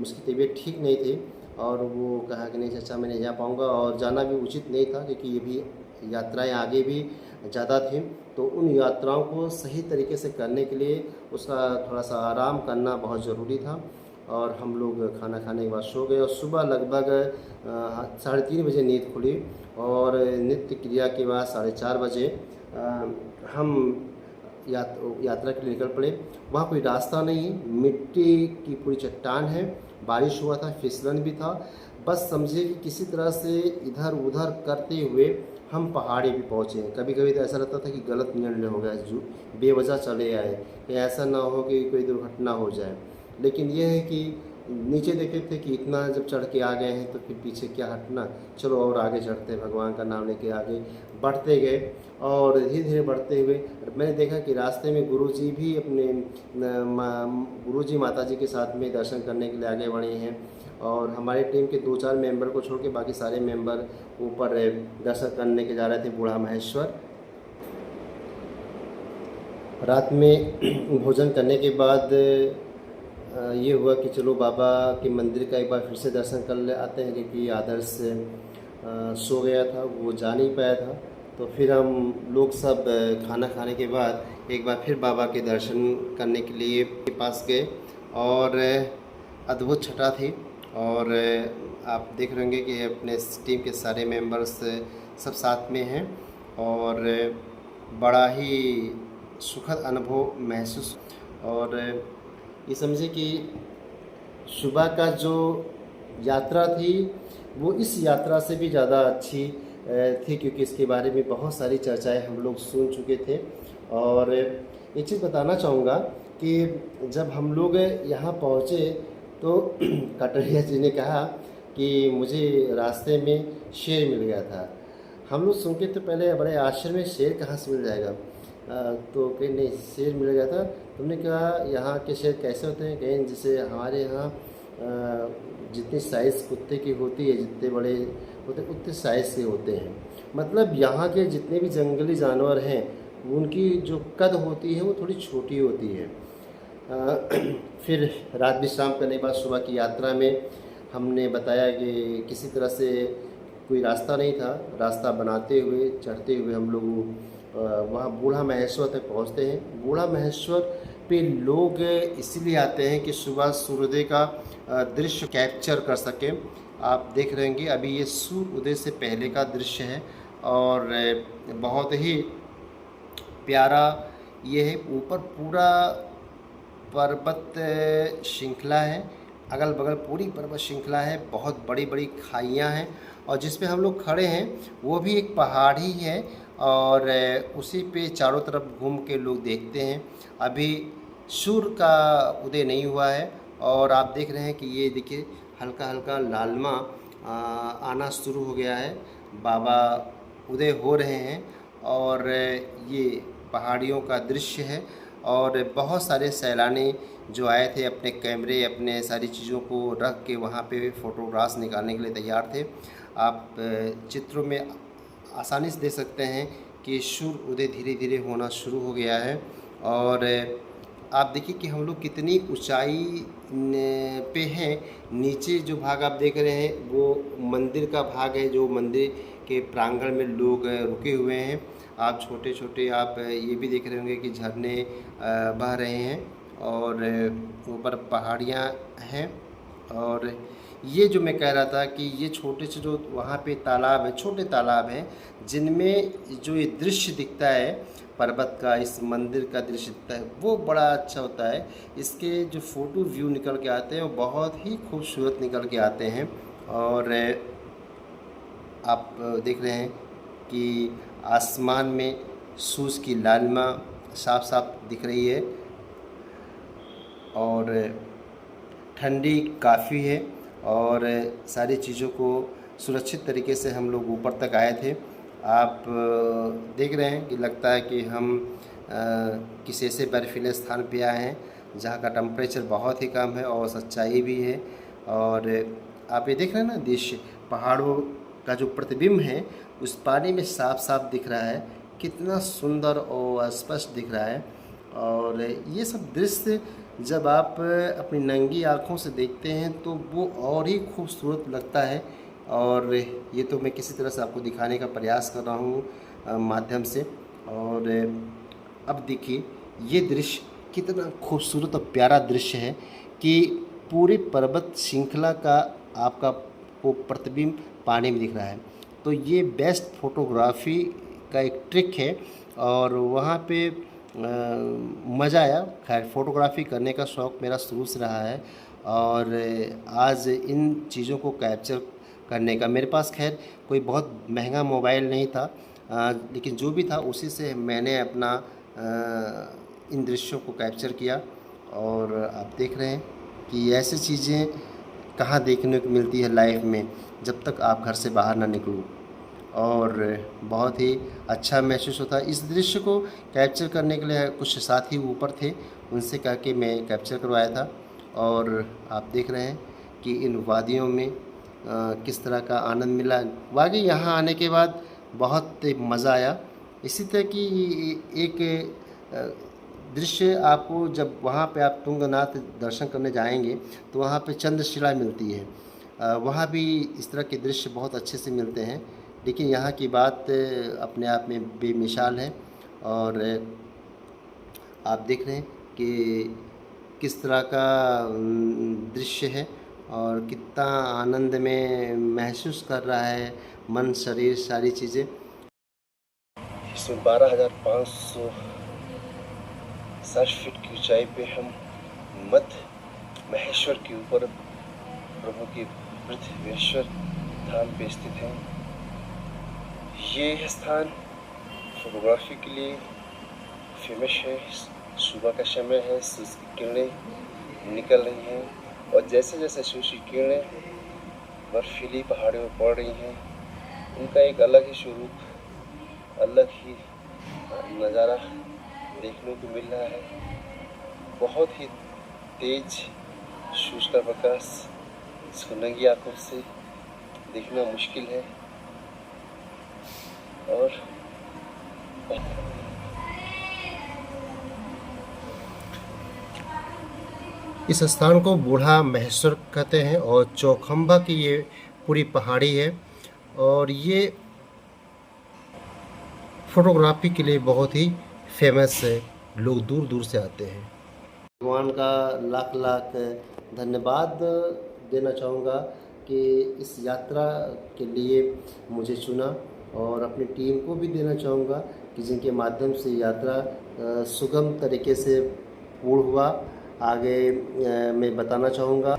उसकी तबीयत ठीक नहीं थी और वो कहा कि नहीं चाचा मैं नहीं जा पाऊँगा, और जाना भी उचित नहीं था क्योंकि ये भी यात्राएं आगे भी ज़्यादा थी। तो उन यात्राओं को सही तरीके से करने के लिए उसका थोड़ा सा आराम करना बहुत ज़रूरी था। और हम लोग खाना खाने के बाद सो गए और सुबह लगभग 3:30 बजे नींद खुली और नित्य क्रिया के बाद 4:30 बजे हम यात्रा के लिए निकल पड़े। वहाँ कोई रास्ता नहीं, मिट्टी की पूरी चट्टान है, बारिश हुआ था, फिसलन भी था। बस समझिए कि किसी तरह से इधर उधर करते हुए हम पहाड़ी भी पहुँचे। कभी कभी तो ऐसा लगता था कि गलत निर्णय हो गया, जो बेवजह चले आए, कहीं ऐसा ना हो कि कोई दुर्घटना हो जाए। लेकिन यह है कि नीचे देखे थे कि इतना जब चढ़ के आ गए हैं तो फिर पीछे क्या हटना, चलो और आगे चढ़ते हैं, भगवान का नाम लेके आगे बढ़ते गए। और धीरे धीरे बढ़ते हुए मैंने देखा कि रास्ते में गुरुजी भी अपने गुरुजी माताजी के साथ में दर्शन करने के लिए आगे बढ़े हैं। और हमारे टीम के 2-4 मेंबर को छोड़ के बाकी सारे मेंबर ऊपर दर्शन करने के जा रहे थे बूढ़ा महेश्वर। रात में भोजन करने के बाद ये हुआ कि चलो बाबा के मंदिर का एक बार फिर से दर्शन कर ले आते हैं, क्योंकि आदर्श सो गया था, वो जा नहीं पाया था। तो फिर हम लोग सब खाना खाने के बाद एक बार फिर बाबा के दर्शन करने के लिए पास गए और अद्भुत छटा थी। और आप देख रहे होंगे कि अपने टीम के सारे मेंबर्स सब साथ में हैं और बड़ा ही सुखद अनुभव महसूस। और ये समझे कि सुबह का जो यात्रा थी वो इस यात्रा से भी ज़्यादा अच्छी थी, क्योंकि इसके बारे में बहुत सारी चर्चाएं हम लोग सुन चुके थे। और एक चीज़ बताना चाहूँगा कि जब हम लोग यहाँ पहुँचे तो कटरिया जी ने कहा कि मुझे रास्ते में शेर मिल गया था। हम लोग सुन के तो पहले बड़े आश्चर्य में, शेर कहाँ से मिल जाएगा, तो कहीं नहीं शेर मिल गया था। तुमने कहा यहाँ के शेर कैसे होते हैं, कहीं जैसे हमारे यहाँ जितनी साइज़ कुत्ते की होती है, जितने बड़े होते उतने साइज़ के होते हैं। मतलब यहाँ के जितने भी जंगली जानवर हैं उनकी जो कद होती है वो थोड़ी छोटी होती है। फिर रात विश्राम करने के बाद सुबह की यात्रा में हमने बताया कि किसी तरह से कोई रास्ता नहीं था, रास्ता बनाते हुए चढ़ते हुए हम लोग वहाँ बूढ़ा महेश्वर तक पहुँचते हैं। बूढ़ा महेश्वर पे लोग इसलिए आते हैं कि सुबह सूर्योदय का दृश्य कैप्चर कर सकें। आप देख रहे होंगे अभी ये सूर्योदय से पहले का दृश्य है और बहुत ही प्यारा ये है। ऊपर पूरा पर्वत श्रृंखला है, अगल बगल पूरी पर्वत श्रृंखला है, बहुत बड़ी बड़ी खाइयाँ हैं और जिस पे हम लोग खड़े हैं वो भी एक पहाड़ ही है और उसी पे चारों तरफ घूम के लोग देखते हैं। अभी सूर्य का उदय नहीं हुआ है और आप देख रहे हैं कि ये देखिए हल्का हल्का लालमा आना शुरू हो गया है, बाबा उदय हो रहे हैं और ये पहाड़ियों का दृश्य है। और बहुत सारे सैलानी जो आए थे अपने कैमरे अपने सारी चीज़ों को रख के वहाँ पे फ़ोटोग्राफ्स निकालने के लिए तैयार थे। आप चित्रों में आसानी से देख सकते हैं कि सूर्य उदय धीरे धीरे होना शुरू हो गया है। और आप देखिए कि हम लोग कितनी ऊंचाई पे हैं। नीचे जो भाग आप देख रहे हैं वो मंदिर का भाग है, जो मंदिर के प्रांगण में लोग रुके हुए हैं। आप छोटे छोटे आप ये भी देख रहे होंगे कि झरने बह रहे हैं और ऊपर पहाड़ियाँ हैं। और ये जो मैं कह रहा था कि ये छोटे से जो वहाँ पे तालाब है, छोटे तालाब हैं जिनमें जो ये दृश्य दिखता है पर्वत का, इस मंदिर का दृश्य दिखता है, वो बड़ा अच्छा होता है। इसके जो फ़ोटो व्यू निकल के आते हैं वो बहुत ही खूबसूरत निकल के आते हैं। और आप देख रहे हैं कि आसमान में सूरज की लालिमा साफ साफ दिख रही है और ठंडी काफ़ी है और सारी चीज़ों को सुरक्षित तरीके से हम लोग ऊपर तक आए थे। आप देख रहे हैं कि लगता है कि हम किसी ऐसे बर्फीले स्थान पे आए हैं जहाँ का टेम्परेचर बहुत ही कम है और सच्चाई भी है। और आप ये देख रहे हैं ना, दृश्य पहाड़ों का जो प्रतिबिंब है उस पानी में साफ साफ दिख रहा है, कितना सुंदर और स्पष्ट दिख रहा है। और ये सब दृश्य जब आप अपनी नंगी आँखों से देखते हैं तो वो और ही खूबसूरत लगता है। और ये तो मैं किसी तरह से आपको दिखाने का प्रयास कर रहा हूँ माध्यम से। और अब देखिए ये दृश्य कितना खूबसूरत और प्यारा दृश्य है कि पूरी पर्वत श्रृंखला का आपका वो प्रतिबिंब पानी में दिख रहा है। तो ये बेस्ट फोटोग्राफी का एक ट्रिक है और वहाँ पे मज़ा आया। खैर फ़ोटोग्राफी करने का शौक़ मेरा शुरू से रहा है और आज इन चीज़ों को कैप्चर करने का मेरे पास खैर कोई बहुत महंगा मोबाइल नहीं था, लेकिन जो भी था उसी से मैंने अपना इन दृश्यों को कैप्चर किया। और आप देख रहे हैं कि ऐसी चीज़ें कहाँ देखने को मिलती है लाइफ में जब तक आप घर से बाहर ना निकलो। और बहुत ही अच्छा महसूस होता है। इस दृश्य को कैप्चर करने के लिए कुछ साथी ऊपर थे, उनसे कह के मैं कैप्चर करवाया था। और आप देख रहे हैं कि इन वादियों में किस तरह का आनंद मिला। वाकई यहाँ आने के बाद बहुत मज़ा आया। इसी तरह की एक दृश्य आपको जब वहाँ पे आप तुंगनाथ दर्शन करने जाएंगे तो वहाँ पे चंद्रशिला मिलती है। वहाँ भी इस तरह के दृश्य बहुत अच्छे से मिलते हैं, लेकिन यहाँ की बात अपने आप में बेमिसाल है। और आप देख रहे हैं कि किस तरह का दृश्य है और कितना आनंद में महसूस कर रहा है मन, शरीर, सारी चीज़ें। इसमें 12,500 फीट की ऊंचाई पे हम मध्य महेश्वर के ऊपर प्रभु की पृथ्वीश्वर धाम पे स्थित हैं। ये स्थान फोटोग्राफी के लिए फेमस है। सुबह का समय है, सूरज की किरणें निकल रही हैं और जैसे जैसे सूरज की किरणें बर्फीली पहाड़ियों में पड़ रही हैं, उनका एक अलग ही स्वरूप, अलग ही नज़ारा देखने को मिल रहा है। बहुत ही तेज सूरज का प्रकाश, इसको नंगी आंखों से देखना मुश्किल है। और इस स्थान को बूढ़ा महेश्वर कहते हैं और चौखंबा की ये पूरी पहाड़ी है और ये फोटोग्राफी के लिए बहुत ही फेमस है, लोग दूर दूर से आते हैं। भगवान का लाख लाख धन्यवाद देना चाहूँगा कि इस यात्रा के लिए मुझे चुना और अपनी टीम को भी देना चाहूँगा कि जिनके माध्यम से यात्रा सुगम तरीके से पूर्ण हुआ। आगे मैं बताना चाहूँगा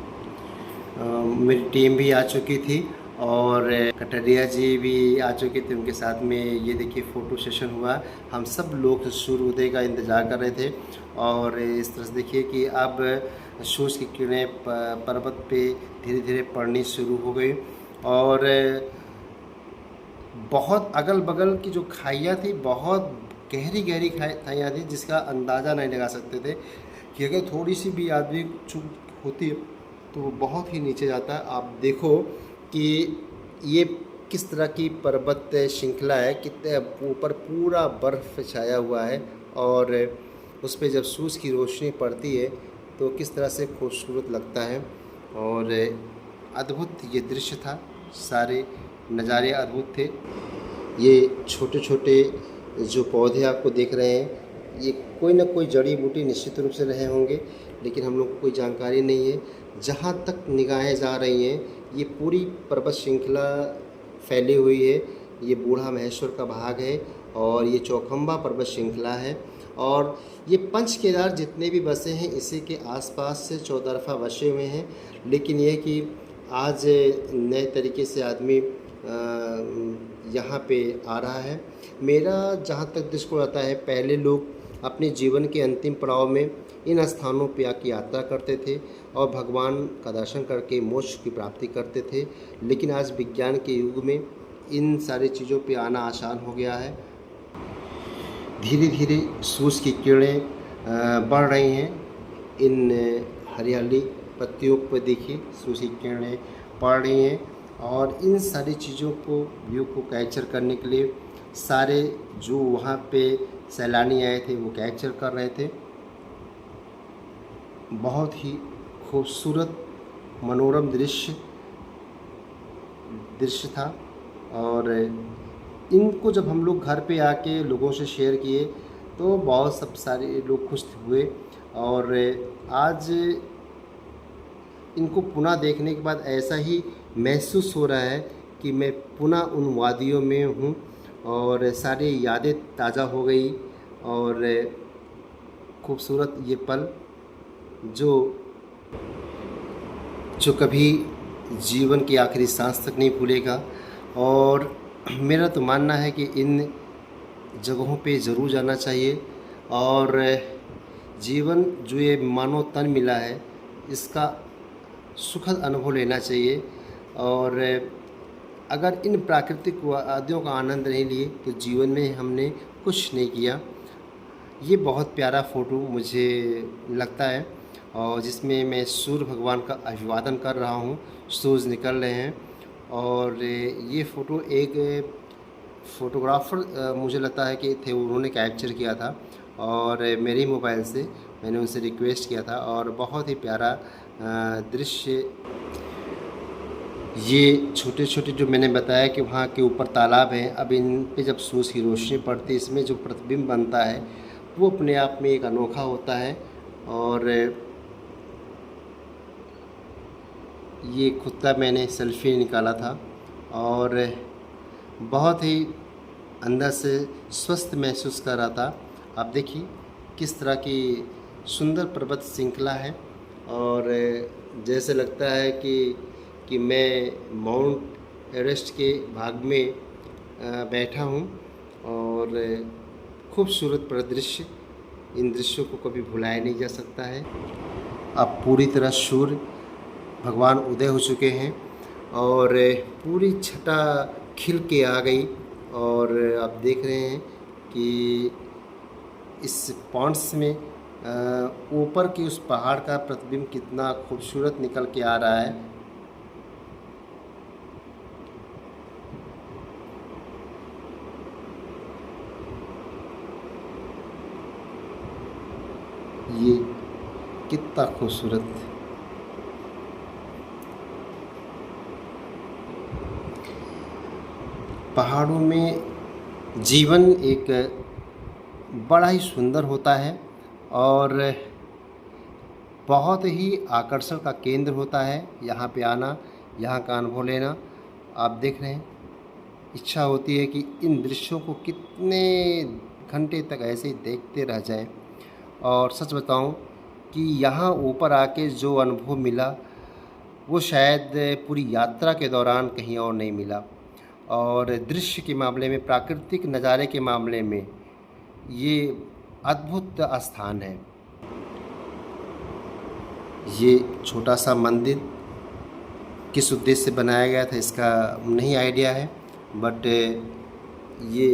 मेरी टीम भी आ चुकी थी और कटरिया जी भी आ चुके थे, उनके साथ में ये देखिए फ़ोटो सेशन हुआ। हम सब लोग सूर्योदय का इंतज़ार कर रहे थे और इस तरह से देखिए कि अब सूरज की किरणें पर्वत पे धीरे धीरे पड़नी शुरू हो गई और बहुत अगल बगल की जो खाइयाँ थी, बहुत गहरी गहरी खाइयाँ थी जिसका अंदाज़ा नहीं लगा सकते थे कि अगर थोड़ी सी भी आदमी चूक होती है तो वो बहुत ही नीचे जाता है। आप देखो कि ये किस तरह की पर्वत श्रृंखला है, कितने ऊपर पूरा बर्फ़ छाया हुआ है और उस पर जब सूरज की रोशनी पड़ती है तो किस तरह से खूबसूरत लगता है। और अद्भुत ये दृश्य था, सारे नज़ारे अद्भुत थे। ये छोटे छोटे जो पौधे आपको देख रहे हैं, ये कोई ना कोई जड़ी बूटी निश्चित रूप से रहे होंगे, लेकिन हम लोग को कोई जानकारी नहीं है। जहाँ तक निगाहें जा रही हैं ये पूरी पर्वत श्रृंखला फैली हुई है। ये बूढ़ा महेश्वर का भाग है और ये चौखंबा पर्वत श्रृंखला है और ये पंच केदार जितने भी बसे हैं इसी के आसपास से चौतरफा बसे हुए हैं। लेकिन ये कि आज नए तरीके से आदमी यहाँ पे आ रहा है। मेरा जहाँ तक दृष्टिकोण आता है, पहले लोग अपने जीवन के अंतिम पड़ाव में इन स्थानों पे आके यात्रा करते थे और भगवान का दर्शन करके मोक्ष की प्राप्ति करते थे। लेकिन आज विज्ञान के युग में इन सारी चीज़ों पे आना आसान हो गया है। धीरे धीरे सूरज की किरणें बढ़ रही हैं। इन हरियाली पत्तियों पर देखिए सूरज की किरणें पड़ रही हैं और इन सारी चीज़ों को, व्यू को कैप्चर करने के लिए सारे जो वहाँ पे सैलानी आए थे वो कैप्चर कर रहे थे। बहुत ही खूबसूरत मनोरम दृश्य था। और इनको जब हम लोग घर पे आके लोगों से शेयर किए तो बहुत सब सारे लोग खुश हुए। और आज इनको पुनः देखने के बाद ऐसा ही महसूस हो रहा है कि मैं पुनः उन वादियों में हूँ और सारी यादें ताज़ा हो गई। और खूबसूरत ये पल जो कभी जीवन की आखिरी सांस तक नहीं भूलेगा। और मेरा तो मानना है कि इन जगहों पे ज़रूर जाना चाहिए और जीवन जो ये मानव तन मिला है इसका सुखद अनुभव लेना चाहिए। और अगर इन प्राकृतिक वादियों का आनंद नहीं लिए तो जीवन में हमने कुछ नहीं किया। ये बहुत प्यारा फ़ोटो मुझे लगता है और जिसमें मैं सूर्य भगवान का अभिवादन कर रहा हूँ। सूरज निकल रहे हैं और ये फ़ोटो एक फ़ोटोग्राफ़र मुझे लगता है कि थे, उन्होंने कैप्चर किया था और मेरे मोबाइल से मैंने उनसे रिक्वेस्ट किया था। और बहुत ही प्यारा दृश्य। ये छोटे छोटे जो मैंने बताया कि वहाँ के ऊपर तालाब हैं, अब इन पे जब सूरज की रोशनी पड़ती है इसमें जो प्रतिबिंब बनता है वो अपने आप में एक अनोखा होता है। और ये खुद का मैंने सेल्फी निकाला था और बहुत ही अंदर से स्वस्थ महसूस कर रहा था। आप देखिए किस तरह की सुंदर पर्वत श्रृंखला है और जैसे लगता है कि मैं माउंट एवरेस्ट के भाग में बैठा हूँ। और खूबसूरत परिदृश्य, इन दृश्यों को कभी भुलाया नहीं जा सकता है। अब पूरी तरह सूर्य भगवान उदय हो चुके हैं और पूरी छटा खिल के आ गई। और आप देख रहे हैं कि इस पॉन्ड्स में ऊपर की उस पहाड़ का प्रतिबिंब कितना खूबसूरत निकल के आ रहा है। ये कितना खूबसूरत। पहाड़ों में जीवन एक बड़ा ही सुंदर होता है और बहुत ही आकर्षण का केंद्र होता है यहाँ पे आना, यहाँ का अनुभव लेना। आप देख रहे हैं, इच्छा होती है कि इन दृश्यों को कितने घंटे तक ऐसे ही देखते रह जाएं। और सच बताऊं कि यहाँ ऊपर आके जो अनुभव मिला वो शायद पूरी यात्रा के दौरान कहीं और नहीं मिला। और दृश्य के मामले में, प्राकृतिक नज़ारे के मामले में ये अद्भुत स्थान है। ये छोटा सा मंदिर किस उद्देश्य से बनाया गया था इसका नहीं आइडिया है, बट ये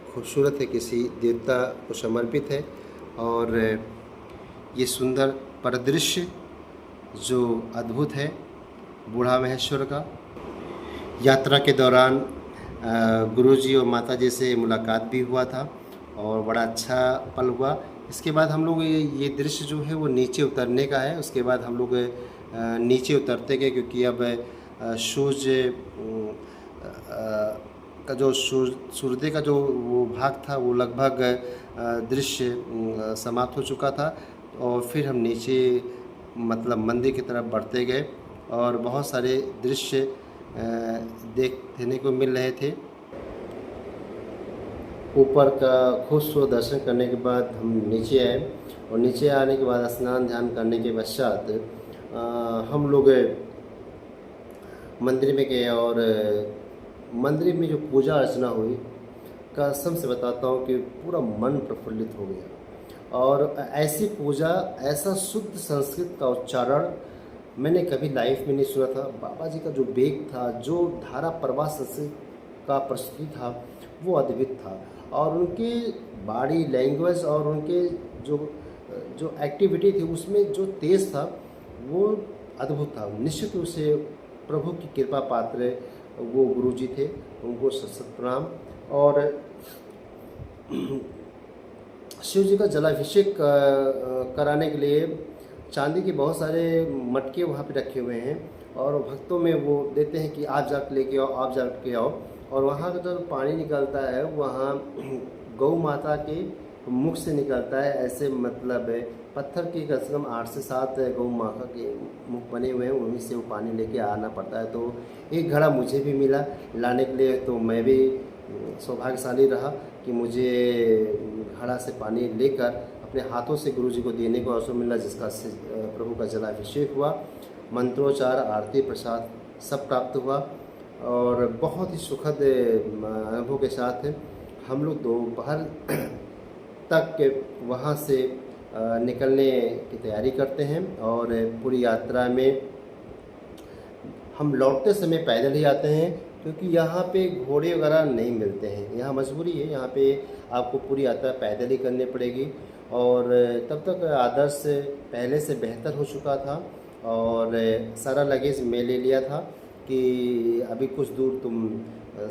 खूबसूरत है, किसी देवता को समर्पित है। और ये सुंदर परिदृश्य जो अद्भुत है बूढ़ा महेश्वर का। यात्रा के दौरान गुरुजी और माताजी से मुलाकात भी हुआ था और बड़ा अच्छा पल हुआ। इसके बाद हम लोग ये दृश्य जो है वो नीचे उतरने का है। उसके बाद हम लोग नीचे उतरते गए क्योंकि अब सूर्य का जो सूर्योदय का जो वो भाग था वो लगभग दृश्य समाप्त हो चुका था। और फिर हम नीचे मतलब मंदिर की तरफ बढ़ते गए और बहुत सारे दृश्य देखने को मिल रहे थे। ऊपर का खूबसूरत दर्शन करने के बाद हम नीचे आए और नीचे आने के बाद स्नान ध्यान करने के पश्चात हम लोग मंदिर में गए और मंदिर में जो पूजा अर्चना हुई, कसम से बताता हूँ कि पूरा मन प्रफुल्लित हो गया। और ऐसी पूजा, ऐसा शुद्ध संस्कृत का उच्चारण मैंने कभी लाइफ में नहीं सुना था। बाबा जी का जो वेग था, जो धारा प्रवाह संस्कृत का प्रस्तुति था, वो अद्भुत था। और उनकी बॉडी लैंग्वेज और उनके जो जो एक्टिविटी थी उसमें जो तेज था वो अद्भुत था। निश्चित रूप से प्रभु की कृपा पात्र वो गुरुजी थे, उनको सत प्रणाम। और शिव जी का जलाभिषेक कराने के लिए चांदी के बहुत सारे मटके वहाँ पे रखे हुए हैं और भक्तों में वो देते हैं कि आप जाकर लेके आओ, आप जाके आओ। और वहाँ का जो पानी निकलता है वहाँ गौ माता के मुख से निकलता है। ऐसे मतलब पत्थर की कम से कम 8 से 7 गौ माता के मुख बने हुए हैं, उन्हीं से वो पानी लेके आना पड़ता है। तो एक घड़ा मुझे भी मिला लाने के लिए, तो मैं भी सौभाग्यशाली रहा कि मुझे घड़ा से पानी लेकर अपने हाथों से गुरुजी को देने को अवसर मिला, जिसका प्रभु का जलाभिषेक हुआ, मंत्रोच्चार, आरती, प्रसाद सब प्राप्त हुआ। और बहुत ही सुखद अनुभव के साथ हम लोग दोपहर तक के वहाँ से निकलने की तैयारी करते हैं। और पूरी यात्रा में हम लौटते समय पैदल ही आते हैं, क्योंकि यहाँ पे घोड़े वगैरह नहीं मिलते हैं। यहाँ मजबूरी है, यहाँ पे आपको पूरी यात्रा पैदल ही करनी पड़ेगी। और तब तक आदर्श पहले से बेहतर हो चुका था और सारा लगेज मैं ले लिया था कि अभी कुछ दूर तुम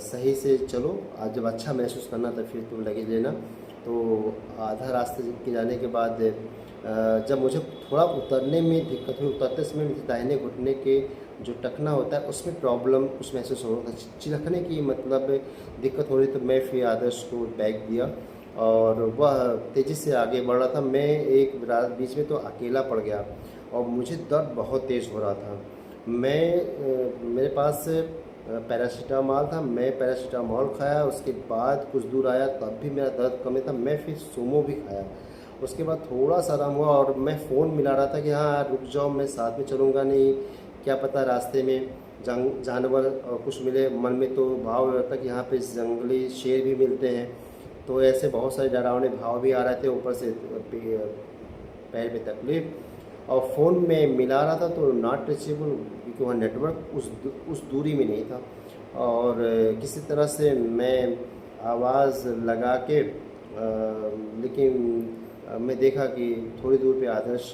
सही से चलो, आज जब अच्छा महसूस करना तो फिर तुम लगेज लेना। तो आधा रास्ते के जाने के बाद जब मुझे थोड़ा उतरने में दिक्कत हुई, उतरते समय मुझे दाहिने घुटने के जो टखना होता है उसमें प्रॉब्लम कुछ महसूस हो रहा था, चिलखने की मतलब दिक्कत हो रही। तो मैं फिर आदर्श को बैग दिया और वह तेज़ी से आगे बढ़ रहा था। मैं एक बीच में तो अकेला पड़ गया और मुझे दर्द बहुत तेज़ हो रहा था। मेरे पास पैरासीटामॉल था, मैं पैरासीटामॉल खाया। उसके बाद कुछ दूर आया तब भी मेरा दर्द कम था, मैं फिर सोमो भी खाया। उसके बाद थोड़ा सा आराम हुआ और मैं फ़ोन मिला रहा था कि हाँ रुक जाओ, मैं साथ में चलूँगा, नहीं क्या पता रास्ते में जानवर कुछ मिले। मन में तो भाव रहता कि यहाँ पे जंगली शेर भी मिलते हैं। तो ऐसे बहुत सारे डरावने भाव भी आ रहे थे, ऊपर से पैर में तकलीफ़। और फ़ोन में मिला रहा था तो नॉट रीचेबल, क्योंकि वहाँ नेटवर्क उस दूरी में नहीं था। और किसी तरह से मैं आवाज़ लगा के लेकिन मैं देखा कि थोड़ी दूर पे आदर्श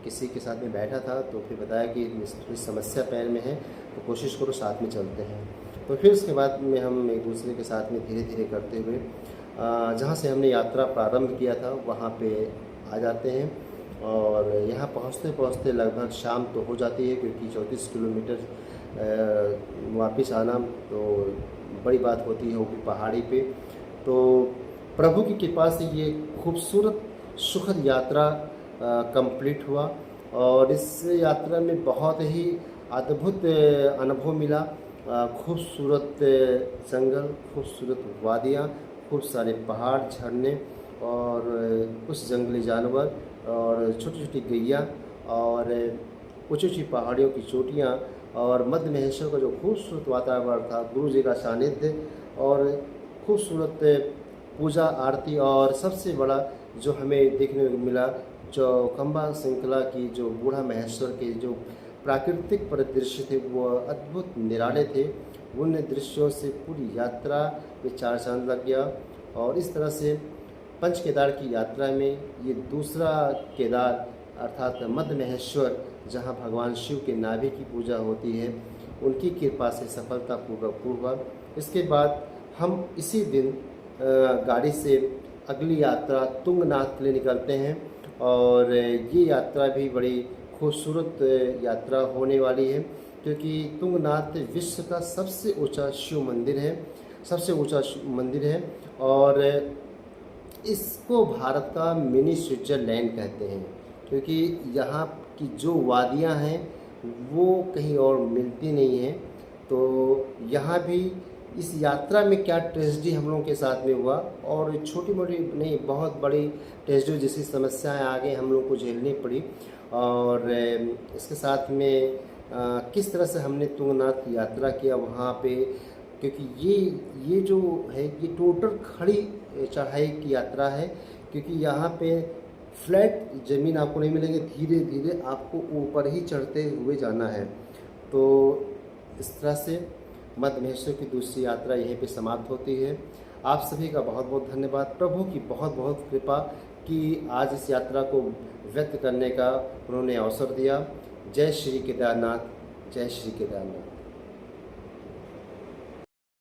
किसी के साथ में बैठा था। तो फिर बताया कि थोड़ी समस्या पैर में है, तो कोशिश करो साथ में चलते हैं। तो फिर उसके बाद में हम एक दूसरे के साथ में धीरे धीरे करते हुए जहाँ से हमने यात्रा प्रारंभ किया था वहाँ पे आ जाते हैं। और यहाँ पहुँचते पहुँचते लगभग शाम तो हो जाती है, क्योंकि 34 किलोमीटर वापस आना तो बड़ी बात होती है, वो भी पहाड़ी पे। तो प्रभु की कृपा से ये खूबसूरत सुखद यात्रा कंप्लीट हुआ। और इस यात्रा में बहुत ही अद्भुत अनुभव मिला। खूबसूरत जंगल, खूबसूरत वादियाँ, खूब सारे पहाड़, झरने और कुछ जंगली जानवर और छोटी छोटी गैया और ऊँची ऊँची पहाड़ियों की चोटियाँ और मध्य महेश्वर का जो खूबसूरत वातावरण था, गुरु जी का सानिध्य और खूबसूरत पूजा आरती। और सबसे बड़ा जो हमें देखने को मिला, चौखंबा श्रृंखला की जो बूढ़ा महेश्वर के जो प्राकृतिक परिदृश्य थे वो अद्भुत निराले थे। उन दृश्यों से पूरी यात्रा में 4 चांद लग गया। और इस तरह से पंच केदार की यात्रा में ये दूसरा केदार अर्थात मध्य महेश्वर, जहाँ भगवान शिव के नाभि की पूजा होती है, उनकी कृपा से सफलतापूर्वक हुआ। इसके बाद हम इसी दिन गाड़ी से अगली यात्रा तुंगनाथ के लिए निकलते हैं। और ये यात्रा भी बड़ी खूबसूरत यात्रा होने वाली है, क्योंकि तुंगनाथ विश्व का सबसे ऊंचा शिव मंदिर है, सबसे ऊंचा मंदिर है। और इसको भारत का मिनी स्विट्ज़रलैंड कहते हैं, क्योंकि यहाँ की जो वादियाँ हैं वो कहीं और मिलती नहीं हैं। तो यहाँ भी इस यात्रा में क्या ट्रेजेडी हम लोगों के साथ में हुआ, और छोटी मोटी नहीं बहुत बड़ी ट्रेजेडी जैसी समस्याएं आगे हम लोग को झेलनी पड़ी। और इसके साथ में किस तरह से हमने तुंगनाथ की यात्रा किया, वहाँ पे क्योंकि ये जो है ये टोटल खड़ी चढ़ाई की यात्रा है, क्योंकि यहाँ पे फ्लैट ज़मीन आपको नहीं मिलेंगे, धीरे धीरे आपको ऊपर ही चढ़ते हुए जाना है। तो इस तरह से मध्य महेश्वर की दूसरी यात्रा यहीं पे समाप्त होती है। आप सभी का बहुत बहुत धन्यवाद। प्रभु की बहुत बहुत कृपा कि आज इस यात्रा को व्यक्त करने का उन्होंने अवसर दिया। जय श्री केदारनाथ, जय श्री केदारनाथ।